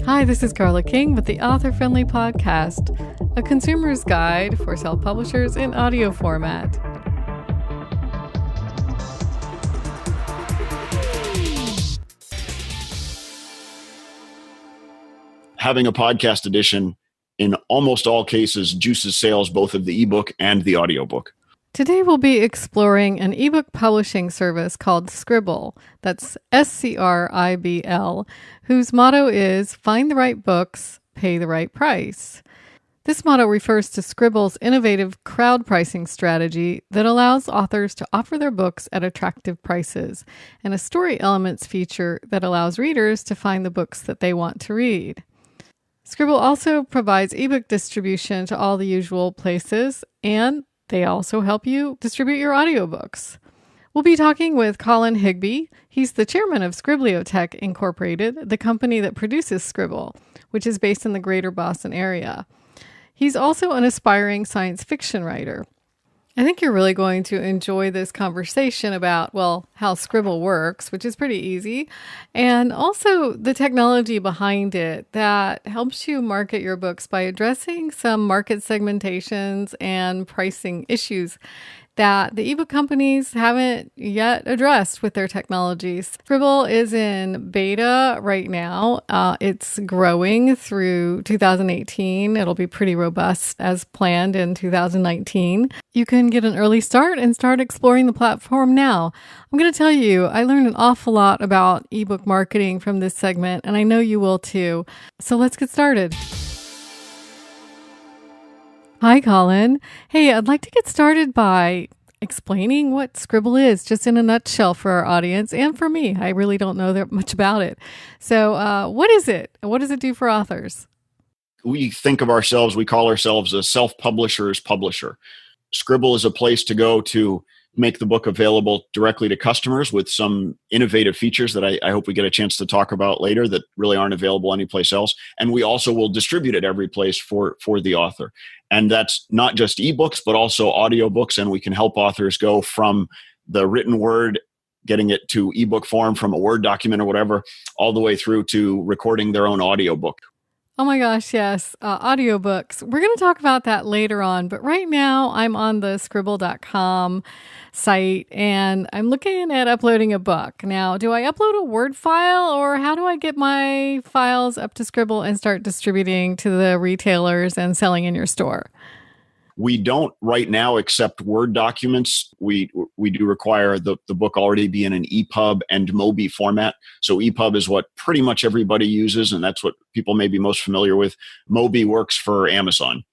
Hi, this is Carla King with the Author Friendly Podcast, a consumer's guide for self-publishers in audio format. Having a podcast edition, in almost all cases, juices sales both of the ebook and the audiobook. Today we'll be exploring an ebook publishing service called Scribl, that's Scribl, whose motto is find the right books, pay the right price. This motto refers to Scribl's innovative crowd pricing strategy that allows authors to offer their books at attractive prices, and a story elements feature that allows readers to find the books that they want to read. Scribl also provides ebook distribution to all the usual places, and they also help you distribute your audiobooks. We'll be talking with Colin Higbie. He's the chairman of Scribliotech Incorporated, the company that produces Scribl, which is based in the greater Boston area. He's also an aspiring science fiction writer. I think you're really going to enjoy this conversation about, how Scribl works, which is pretty easy, and also the technology behind it that helps you market your books by addressing some market segmentations and pricing issues that the ebook companies haven't yet addressed with their technologies. Scribl is in beta right now. It's growing through 2018. It'll be pretty robust as planned in 2019. You can get an early start and start exploring the platform now. I'm going to tell you, I learned an awful lot about ebook marketing from this segment, and I know you will too. So let's get started. Hi, Colin. Hey, I'd like to get started by explaining what Scribl is, just in a nutshell for our audience and for me. I really don't know that much about it. So what is it? What does it do for authors? We call ourselves a self-publisher's publisher. Scribl is a place to go to make the book available directly to customers with some innovative features that I hope we get a chance to talk about later that really aren't available anyplace else. And we also will distribute it every place for the author. And that's not just ebooks, but also audiobooks. And we can help authors go from the written word, getting it to ebook form from a Word document or whatever, all the way through to recording their own audiobook. Oh my gosh, yes. Audiobooks. We're going to talk about that later on. But right now I'm on the Scribl.com site and I'm looking at uploading a book. Now, do I upload a Word file or how do I get my files up to Scribl and start distributing to the retailers and selling in your store? We don't right now accept Word documents. We do require the book already be in an EPUB and Mobi format. So EPUB is what pretty much everybody uses, and that's what people may be most familiar with. Mobi works for Amazon.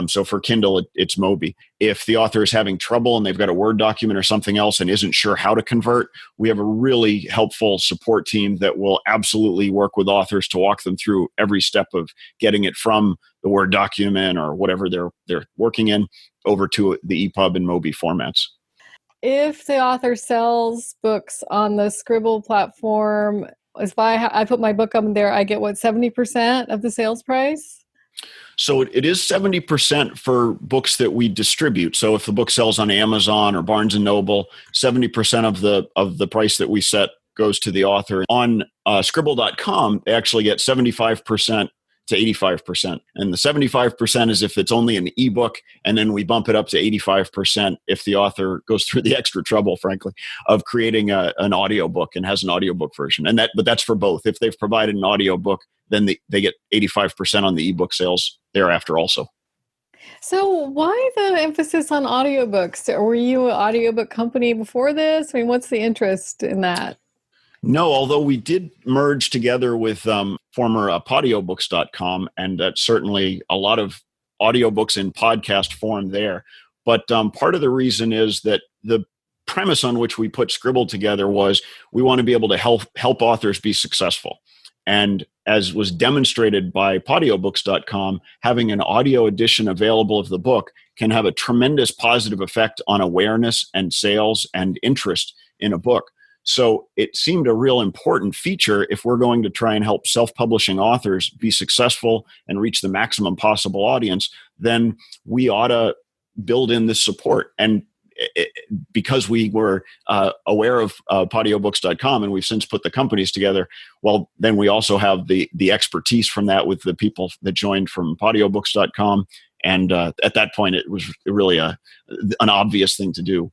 So for Kindle, it's Mobi. If the author is having trouble and they've got a Word document or something else and isn't sure how to convert, we have a really helpful support team that will absolutely work with authors to walk them through every step of getting it from the Word document or whatever they're working in over to the EPUB and Mobi formats. If the author sells books on the Scribl platform, if I put my book up there, I get 70% of the sales price? So it is 70% for books that we distribute. So if the book sells on Amazon or Barnes & Noble, 70% of the price that we set goes to the author. On Scribl.com, they actually get 75% to 85%. And the 75% is if it's only an ebook, and then we bump it up to 85% if the author goes through the extra trouble, frankly, of creating an audiobook and has an audiobook version. But that's for both. If they've provided an audiobook, then they get 85% on the ebook sales thereafter also. So why the emphasis on audiobooks? Were you an audiobook company before this? I mean, what's the interest in that? No, although we did merge together with former Podiobooks.com, and that's certainly a lot of audiobooks in podcast form there. But part of the reason is that the premise on which we put Scribl together was we want to be able to help authors be successful. And as was demonstrated by Podiobooks.com, having an audio edition available of the book can have a tremendous positive effect on awareness and sales and interest in a book. So it seemed a real important feature if we're going to try and help self-publishing authors be successful and reach the maximum possible audience, then we ought to build in this support. And because we were aware of audiobooks.com, and we've since put the companies together, well, then we also have the expertise from that with the people that joined from audiobooks.com. And at that point, it was really an obvious thing to do.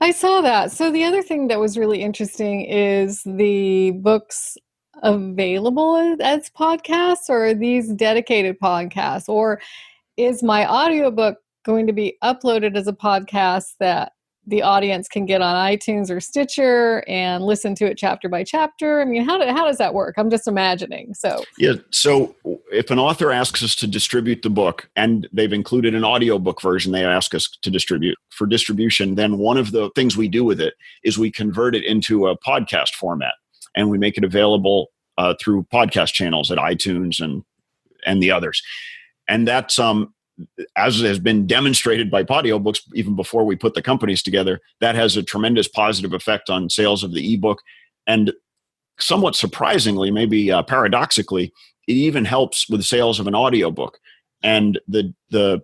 I saw that. So the other thing that was really interesting is the books available as podcasts, or are these dedicated podcasts, or is my audiobook going to be uploaded as a podcast that the audience can get on iTunes or Stitcher and listen to it chapter by chapter? I mean, how does that work? I'm just imagining. So if an author asks us to distribute the book, and they've included an audiobook version they ask us to distribute for distribution, then one of the things we do with it is we convert it into a podcast format, and we make it available through podcast channels at iTunes and the others. And that's as has been demonstrated by Audiobooks even before we put the companies together, that has a tremendous positive effect on sales of the ebook. And somewhat surprisingly, maybe paradoxically, it even helps with sales of an audiobook. And the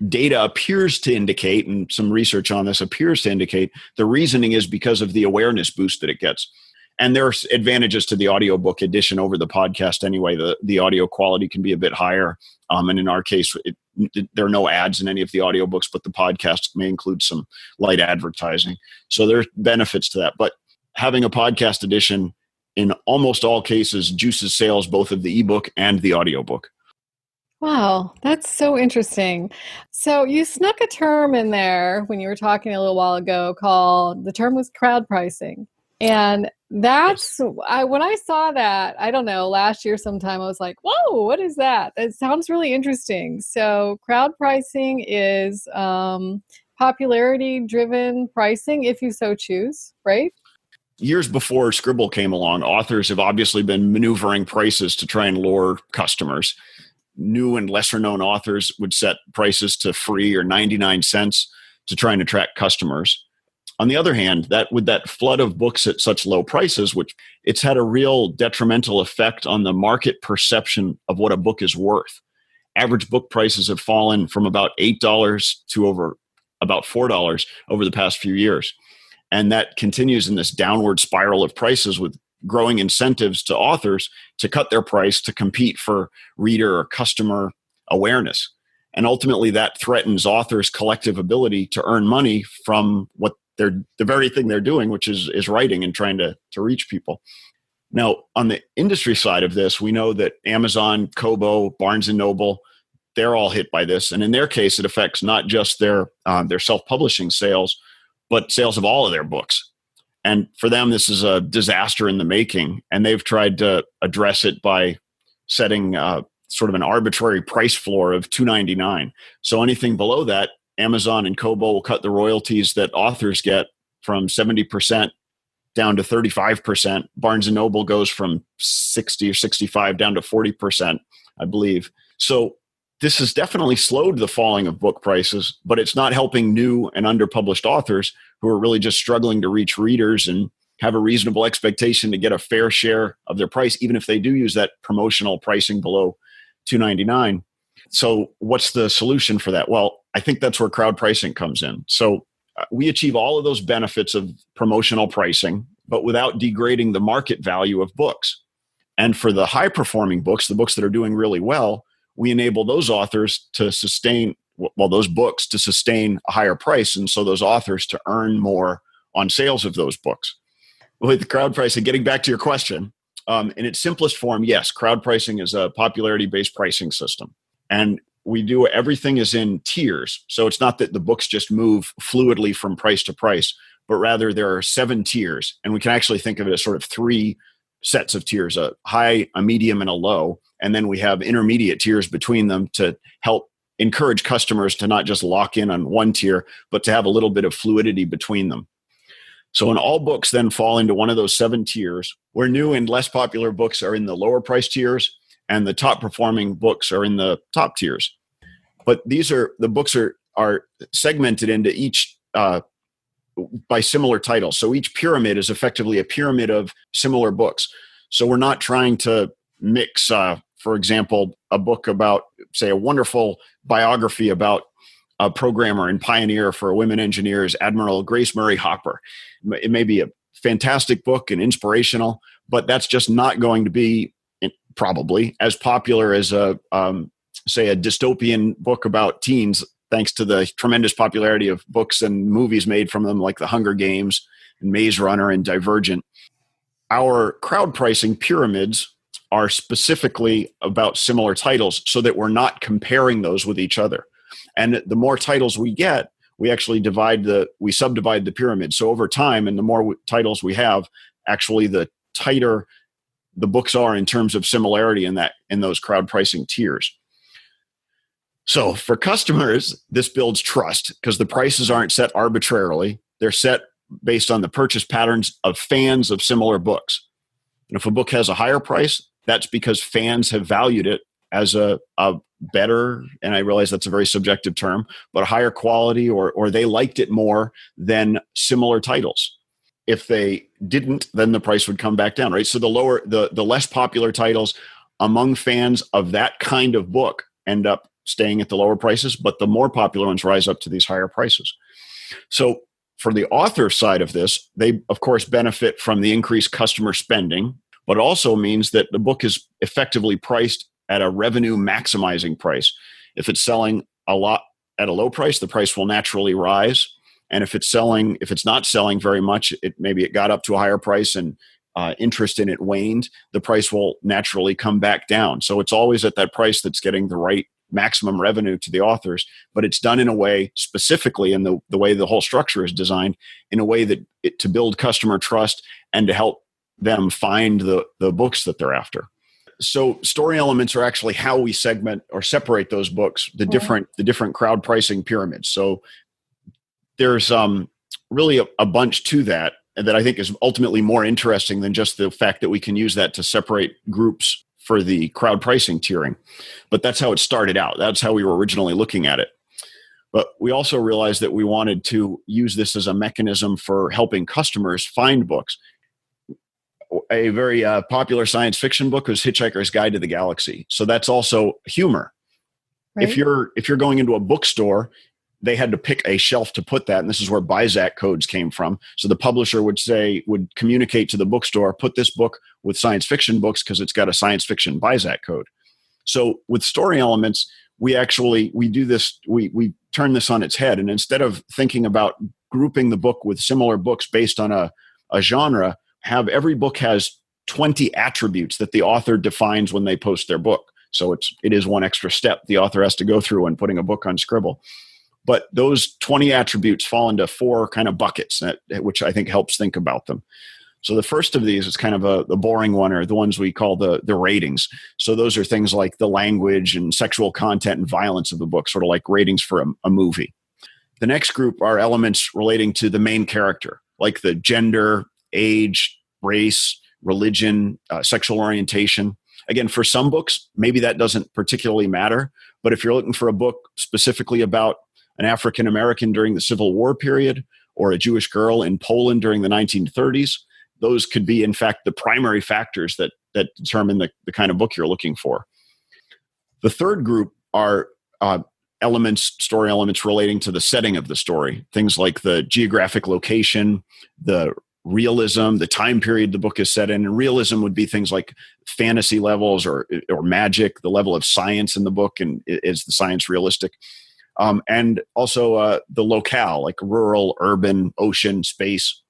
data appears to indicate, and some research on this appears to indicate, the reasoning is because of the awareness boost that it gets. And there are advantages to the audiobook edition over the podcast anyway. The audio quality can be a bit higher. And in our case, there are no ads in any of the audiobooks, but the podcast may include some light advertising. So there are benefits to that. But having a podcast edition in almost all cases juices sales both of the ebook and the audiobook. Wow, that's so interesting. So you snuck a term in there when you were talking a little while ago the term was crowd pricing. And that's, when I saw that, I don't know, last year sometime, I was like, whoa, what is that? That sounds really interesting. So crowd pricing is popularity-driven pricing, if you so choose, right? Years before Scribl came along, authors have obviously been maneuvering prices to try and lure customers. New and lesser-known authors would set prices to free or 99 cents to try and attract customers. On the other hand, with that flood of books at such low prices, which it's had a real detrimental effect on the market perception of what a book is worth. Average book prices have fallen from about $8 to over about $4 over the past few years. And that continues in this downward spiral of prices, with growing incentives to authors to cut their price to compete for reader or customer awareness. And ultimately that threatens authors' collective ability to earn money from what the very thing they're doing, which is writing and trying to reach people. Now, on the industry side of this, we know that Amazon, Kobo, Barnes & Noble, they're all hit by this. And in their case, it affects not just their self-publishing sales, but sales of all of their books. And for them, this is a disaster in the making. And they've tried to address it by setting sort of an arbitrary price floor of $2.99. So anything below that, Amazon and Kobo will cut the royalties that authors get from 70% down to 35%. Barnes & Noble goes from 60 or 65 down to 40%, I believe. So this has definitely slowed the falling of book prices, but it's not helping new and underpublished authors who are really just struggling to reach readers and have a reasonable expectation to get a fair share of their price, even if they do use that promotional pricing below $2.99. So what's the solution for that? Well, I think that's where crowd pricing comes in. So we achieve all of those benefits of promotional pricing, but without degrading the market value of books. And for the high-performing books, the books that are doing really well, we enable those authors to sustain, those books to sustain a higher price, and so those authors to earn more on sales of those books. With the crowd pricing, getting back to your question, in its simplest form, yes, crowd pricing is a popularity-based pricing system. And we do everything is in tiers. So it's not that the books just move fluidly from price to price, but rather there are 7 tiers. And we can actually think of it as sort of 3 sets of tiers, a high, a medium, and a low. And then we have intermediate tiers between them to help encourage customers to not just lock in on one tier, but to have a little bit of fluidity between them. So when all books then fall into one of those 7 tiers, where new and less popular books are in the lower price tiers, and the top performing books are in the top tiers. But the books are segmented into each by similar titles. So each pyramid is effectively a pyramid of similar books. So we're not trying to mix, for example, a book about, say, a wonderful biography about a programmer and pioneer for women engineers, Admiral Grace Murray Hopper. It may be a fantastic book and inspirational, but that's just not going to be probably as popular as say a dystopian book about teens, thanks to the tremendous popularity of books and movies made from them, like The Hunger Games and Maze Runner and Divergent. Our crowd pricing pyramids are specifically about similar titles so that we're not comparing those with each other. And the more titles we get, we actually subdivide the pyramid. So over time, and the more titles we have, actually the tighter the books are in terms of similarity in those crowd pricing tiers. So for customers, this builds trust because the prices aren't set arbitrarily. They're set based on the purchase patterns of fans of similar books. And if a book has a higher price, that's because fans have valued it as a better, and I realize that's a very subjective term, but a higher quality, or they liked it more than similar titles. If they didn't, then the price would come back down, right? So the less popular titles among fans of that kind of book end up staying at the lower prices, but the more popular ones rise up to these higher prices. So for the author side of this, they, of course, benefit from the increased customer spending, but also means that the book is effectively priced at a revenue maximizing price. If it's selling a lot at a low price, the price will naturally rise. And if it's not selling very much, maybe it got up to a higher price and interest in it waned, the price will naturally come back down. So it's always at that price that's getting the right maximum revenue to the authors, but it's done in a way, specifically in the way the whole structure is designed, in a way that to build customer trust and to help them find the books that they're after. So story elements are actually how we segment or separate those books, the different crowd pricing pyramids. So there's really a bunch to that I think is ultimately more interesting than just the fact that we can use that to separate groups for the crowd pricing tiering. But that's how it started out. That's how we were originally looking at it. But we also realized that we wanted to use this as a mechanism for helping customers find books. A very popular science fiction book was Hitchhiker's Guide to the Galaxy. So that's also humor. Right. If you're going into a bookstore, they had to pick a shelf to put that, and this is where BISAC codes came from. So the publisher would communicate to the bookstore, put this book with science fiction books because it's got a science fiction BISAC code. So with story elements, we do this, we turn this on its head, and instead of thinking about grouping the book with similar books based on a genre, have every book has 20 attributes that the author defines when they post their book. So it is one extra step the author has to go through when putting a book on Scribl. But those 20 attributes fall into 4 kind of buckets, which I think helps think about them. So the first of these is kind of the boring one, or the ones we call the ratings. So those are things like the language and sexual content and violence of the book, sort of like ratings for a movie. The next group are elements relating to the main character, like the gender, age, race, religion, sexual orientation. Again, for some books, maybe that doesn't particularly matter. But if you're looking for a book specifically about an African American during the Civil War period, or a Jewish girl in Poland during the 1930s, those could be, in fact, the primary factors that determine the kind of book you're looking for. The third group are story elements relating to the setting of the story, things like the geographic location, the realism, the time period the book is set in. And realism would be things like fantasy levels or magic, the level of science in the book, and is the science realistic? And also the locale, like rural, urban, ocean, space.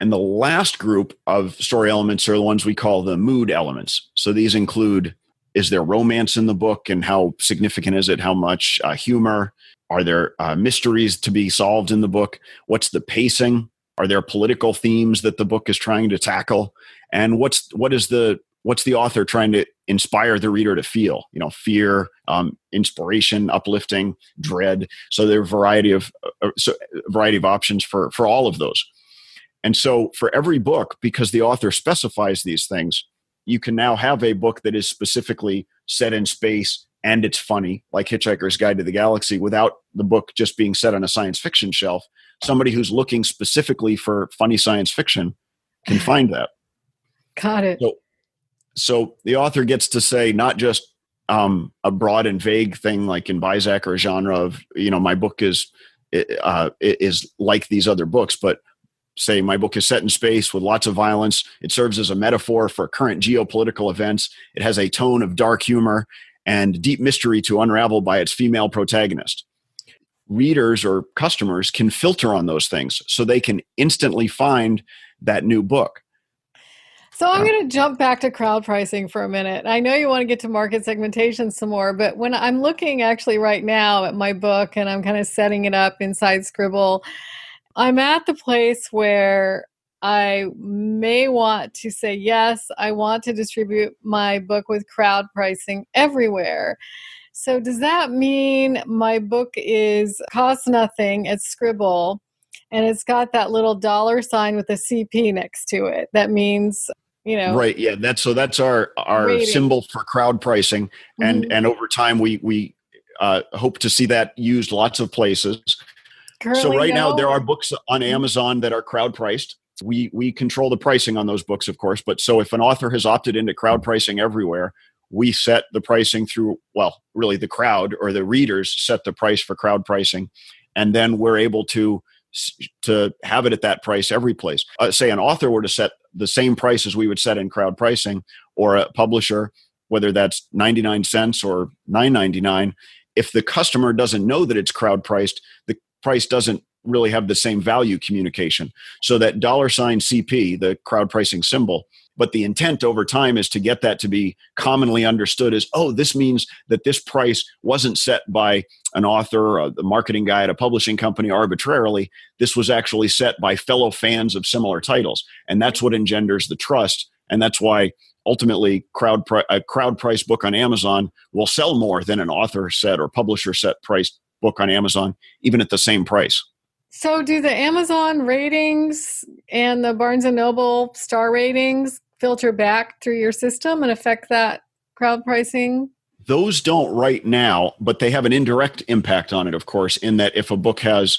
And the last group of story elements are the ones we call the mood elements. So these include, is there romance in the book, and how significant is it? How much humor? Are there mysteries to be solved in the book? What's the pacing? Are there political themes that the book is trying to tackle? And what's the author trying to inspire the reader to feel? Fear, inspiration, uplifting, dread. So there are a variety of options for all of those. And so for every book, because the author specifies these things, you can now have a book that is specifically set in space and it's funny, like Hitchhiker's Guide to the Galaxy, without the book just being set on a science fiction shelf. Somebody who's looking specifically for funny science fiction can find that. Got it. So the author gets to say not just a broad and vague thing like in Bizak or a genre of, my book is like these other books, but say my book is set in space with lots of violence. It serves as a metaphor for current geopolitical events. It has a tone of dark humor and deep mystery to unravel by its female protagonist. Readers or customers can filter on those things so they can instantly find that new book. So I'm going to jump back to crowd pricing for a minute. I know you want to get to market segmentation some more, but when I'm looking actually right now at my book and I'm kind of setting it up inside Scribl, I'm at the place where I may want to say, yes, I want to distribute my book with crowd pricing everywhere. So does that mean my book costs nothing at Scribl and it's got that little $sign with a CP next to it? That means, Right. Yeah. That's our rating. symbol for crowd pricing. And over time, we hope to see that used lots of places. Currently, so right now there are books on Amazon that are crowd priced. We control the pricing on those books, of course. But so if an author has opted into crowd pricing everywhere, we set the pricing through, really the crowd or the readers set the price for crowd pricing. And then we're able to have it at that price every place. Say an author were to set the same price as we would set in crowd pricing, or a publisher, whether that's 99 cents or $9.99, if the customer doesn't know that it's crowd priced, the price doesn't really have the same value communication. So that $sign CP, the crowd pricing symbol, but the intent over time is to get that to be commonly understood as, this means that this price wasn't set by an author or the marketing guy at a publishing company arbitrarily. This was actually set by fellow fans of similar titles. And that's what engenders the trust. And that's why ultimately a crowd price book on Amazon will sell more than an author set or publisher set price book on Amazon, even at the same price. So do the Amazon ratings and the Barnes & Noble star ratings filter back through your system and affect that crowd pricing? Those don't right now, but they have an indirect impact on it, of course, in that if a book has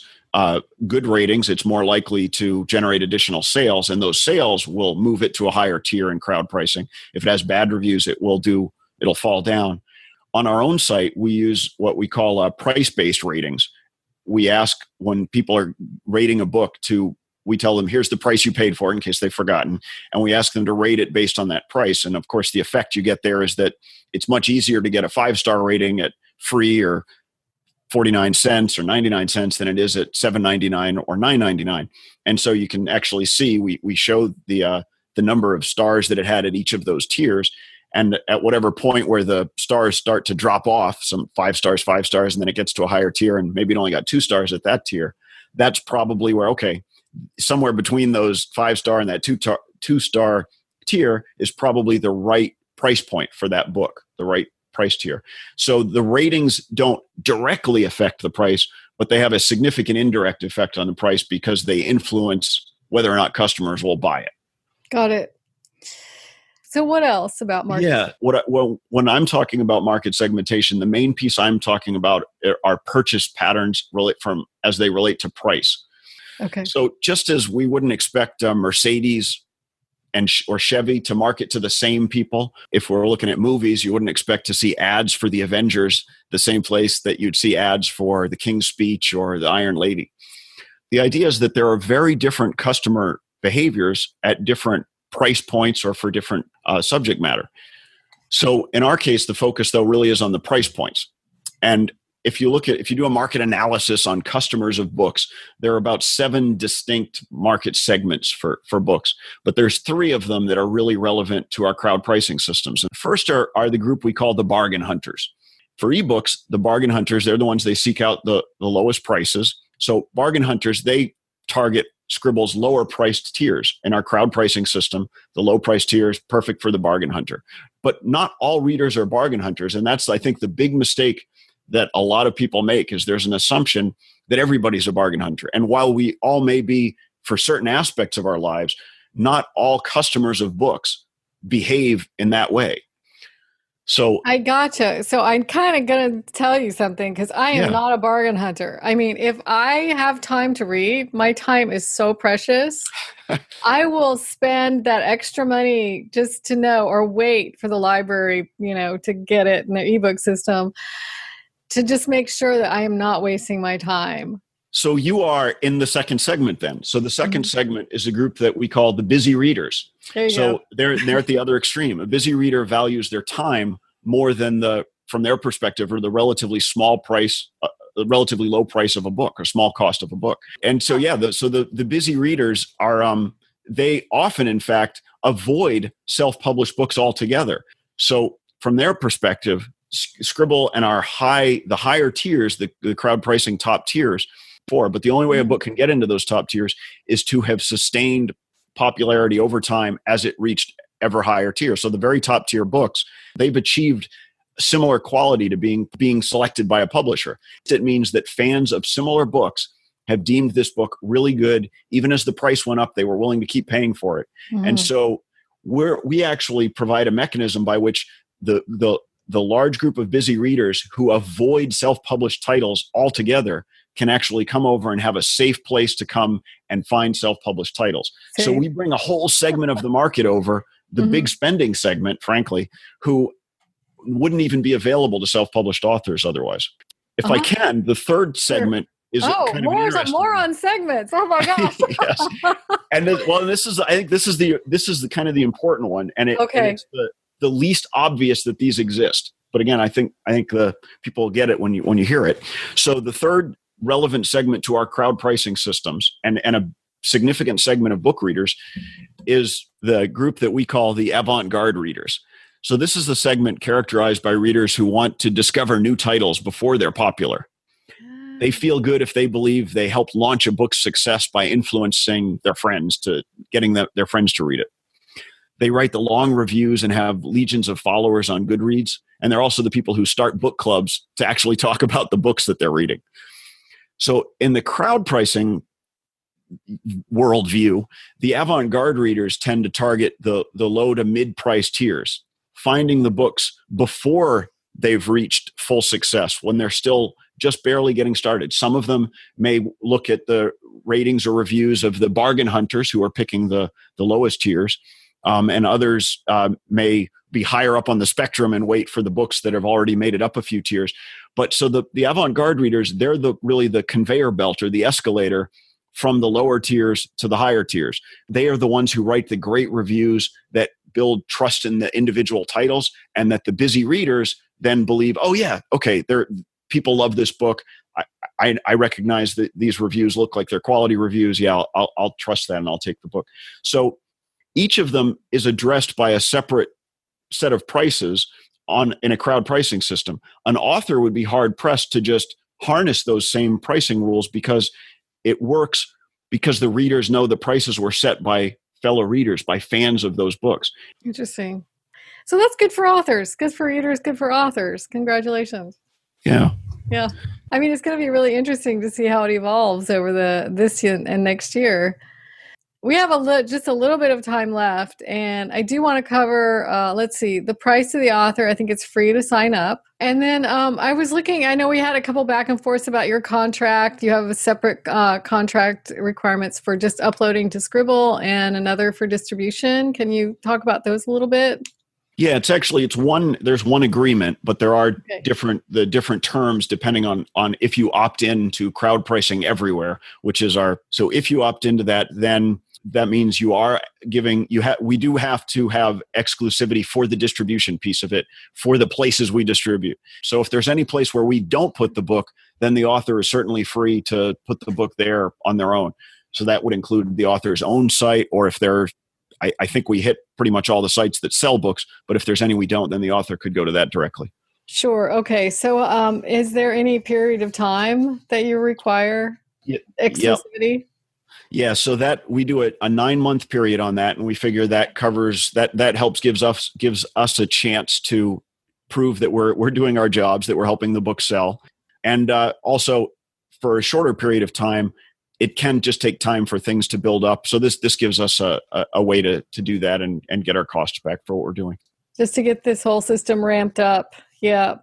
good ratings, it's more likely to generate additional sales, and those sales will move it to a higher tier in crowd pricing. If it has bad reviews, it'll fall down. On our own site, we use what we call price-based ratings. We ask when people are rating a book we tell them, here's the price you paid for it, in case they've forgotten. And we ask them to rate it based on that price. And of course, the effect you get there is that it's much easier to get a 5-star rating at free or 49 cents or 99 cents than it is at $7.99 or $9.99. And so you can actually see, we show the number of stars that it had at each of those tiers. And at whatever point where the stars start to drop off, some 5 stars, and then it gets to a higher tier and maybe it only got 2 stars at that tier, that's probably where, somewhere between those 5-star and that 2-star tier is probably the right price point for that book, the right price tier. So the ratings don't directly affect the price, but they have a significant indirect effect on the price because they influence whether or not customers will buy it. Got it. So what else about market? Yeah. When I'm talking about market segmentation, the main piece I'm talking about are purchase patterns as they relate to price. Okay. So just as we wouldn't expect Mercedes or Chevy to market to the same people, if we're looking at movies, you wouldn't expect to see ads for the Avengers the same place that you'd see ads for the King's Speech or the Iron Lady. The idea is that there are very different customer behaviors at different price points or for different subject matter. So in our case, the focus though really is on the price points. And if you do a market analysis on customers of books, there are about 7 distinct market segments for books, but there's 3 of them that are really relevant to our crowd pricing systems. And first are the group we call the bargain hunters. For ebooks, the bargain hunters, they're the ones they seek out the lowest prices. So bargain hunters, they target Scribl's lower priced tiers. In our crowd pricing system, the low price tier is perfect for the bargain hunter. But not all readers are bargain hunters. And that's, I think, the big mistake that a lot of people make is there's an assumption that everybody's a bargain hunter. And while we all may be for certain aspects of our lives, not all customers of books behave in that way. So I gotcha. So I'm kind of going to tell you something because I am yeah. not a bargain hunter. I mean, if I have time to read, my time is so precious. I will spend that extra money just to know or wait for the library, to get it in the ebook system to just make sure that I am not wasting my time. So you are in the second segment then. So the second Mhm. segment is a group that we call the busy readers. There you go. So they're at the other extreme. A busy reader values their time more than from their perspective, or the relatively small price, the relatively low price of a book, or small cost of a book. And so yeah, the busy readers are they often in fact avoid self-published books altogether. So from their perspective, Scribl and the higher tiers, the crowd pricing top tiers, but the only way a book can get into those top tiers is to have sustained popularity over time as it reached ever higher tiers. So the very top tier books, they've achieved similar quality to being selected by a publisher. It means that fans of similar books have deemed this book really good. Even as the price went up, they were willing to keep paying for it. And so we actually provide a mechanism by which the large group of busy readers who avoid self-published titles altogether can actually come over and have a safe place to come and find self-published titles. So we bring a whole segment of the market over, the big spending segment, frankly, who wouldn't even be available to self-published authors otherwise. If I can, the third segment is kind of an interesting more on segments. Oh my gosh. Yes. And this is the kind of the important one, and it's the least obvious that these exist. But again, I think the people get it when you hear it. So the third relevant segment to our crowd pricing systems and a significant segment of book readers is the group that we call the avant-garde readers. So this is the segment characterized by readers who want to discover new titles before they're popular. They feel good if they believe they helped launch a book's success by influencing their friends to getting their friends to read it. They write the long reviews and have legions of followers on Goodreads. And they're also the people who start book clubs to actually talk about the books that they're reading. So in the crowd pricing worldview, the avant-garde readers tend to target the low to mid-price tiers, finding the books before they've reached full success, when they're still just barely getting started. Some of them may look at the ratings or reviews of the bargain hunters who are picking the lowest tiers, and others may be higher up on the spectrum and wait for the books that have already made it up a few tiers. But so the avant-garde readers, they're really the conveyor belt or the escalator from the lower tiers to the higher tiers. They are the ones who write the great reviews that build trust in the individual titles, and that the busy readers then believe, oh yeah, okay, people love this book. I recognize that these reviews look like they're quality reviews. Yeah, I'll trust that and I'll take the book. So each of them is addressed by a separate set of prices in a crowd pricing system. An author would be hard pressed to just harness those same pricing rules, because it works because the readers know the prices were set by fellow readers, by fans of those books. Interesting. So that's good for authors, good for readers, good for authors. Congratulations. Yeah. Yeah. I mean, it's going to be really interesting to see how it evolves over this year and next year. We have just a little bit of time left, and I do want to cover, let's see, the price of the author. I think it's free to sign up. And then I was looking, I know we had a couple back and forths about your contract. You have a separate contract requirements for just uploading to Scribl and another for distribution. Can you talk about those a little bit? Yeah, there's one agreement, but there are different terms depending on if you opt in to crowd pricing everywhere, which is so if you opt into that, then that means you are we do have to have exclusivity for the distribution piece of it for the places we distribute. So if there's any place where we don't put the book, then the author is certainly free to put the book there on their own. So that would include the author's own site, or if I think we hit pretty much all the sites that sell books, but if there's any we don't, then the author could go to that directly. Sure. Okay. So is there any period of time that you require exclusivity? Yeah, so that we do a 9-month period on that, and we figure that covers that helps gives us a chance to prove that we're doing our jobs, that we're helping the book sell, and also for a shorter period of time, it can just take time for things to build up. So this gives us a way to do that and get our costs back for what we're doing. just to get this whole system ramped up. Yeah.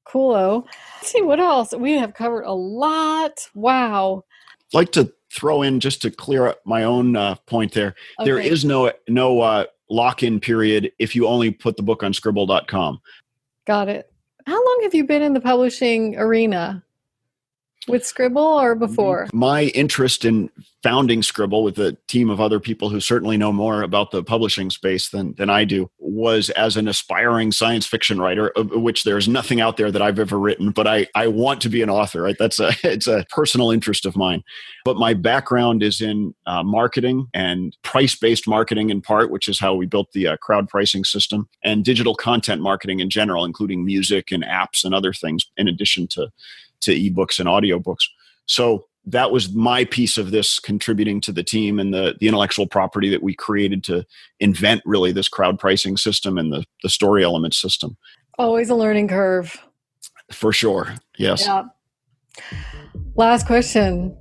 Coolo. Let's see what else. We have covered a lot. Wow. I'd like to throw in, just to clear up my own point there. Okay. There is no lock-in period if you only put the book on Scribl.com. Got it. How long have you been in the publishing arena? With Scribl or before? My interest in founding Scribl with a team of other people who certainly know more about the publishing space than I do was as an aspiring science fiction writer, of which there's nothing out there that I've ever written, but I want to be an author, right? It's a personal interest of mine. But my background is in marketing and price-based marketing in part, which is how we built the crowd pricing system, and digital content marketing in general, including music and apps and other things, in addition to ebooks and audiobooks. So that was my piece of this, contributing to the team and the intellectual property that we created to invent really this crowd pricing system and the story element system. Always a learning curve. For sure. Yes. Yeah. Last question.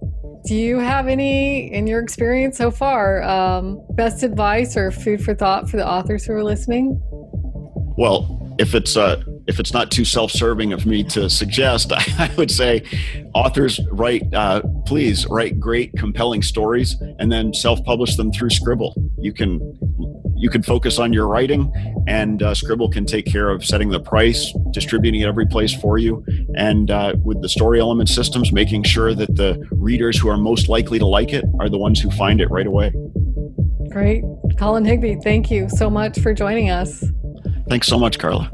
Do you have any, in your experience so far, best advice or food for thought for the authors who are listening? Well, if it's not too self-serving of me to suggest, I would say authors please write great, compelling stories and then self-publish them through Scribl. You can focus on your writing, and Scribl can take care of setting the price, distributing it every place for you, and with the story element systems, making sure that the readers who are most likely to like it are the ones who find it right away. Great. Colin Higbie, thank you so much for joining us. Thanks so much, Carla.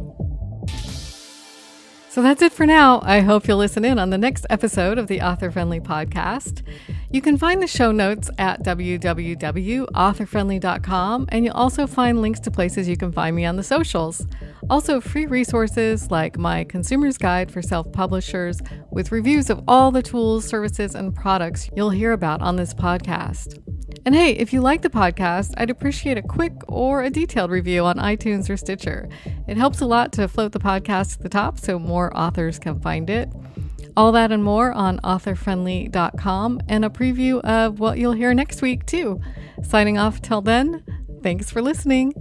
So that's it for now. I hope you'll listen in on the next episode of the Author Friendly Podcast. You can find the show notes at www.authorfriendly.com, and you'll also find links to places you can find me on the socials. Also, free resources like my Consumer's Guide for Self-Publishers with reviews of all the tools, services, and products you'll hear about on this podcast. And hey, if you like the podcast, I'd appreciate a quick or a detailed review on iTunes or Stitcher. It helps a lot to float the podcast to the top so more authors can find it. All that and more on authorfriendly.com, and a preview of what you'll hear next week too. Signing off till then, thanks for listening.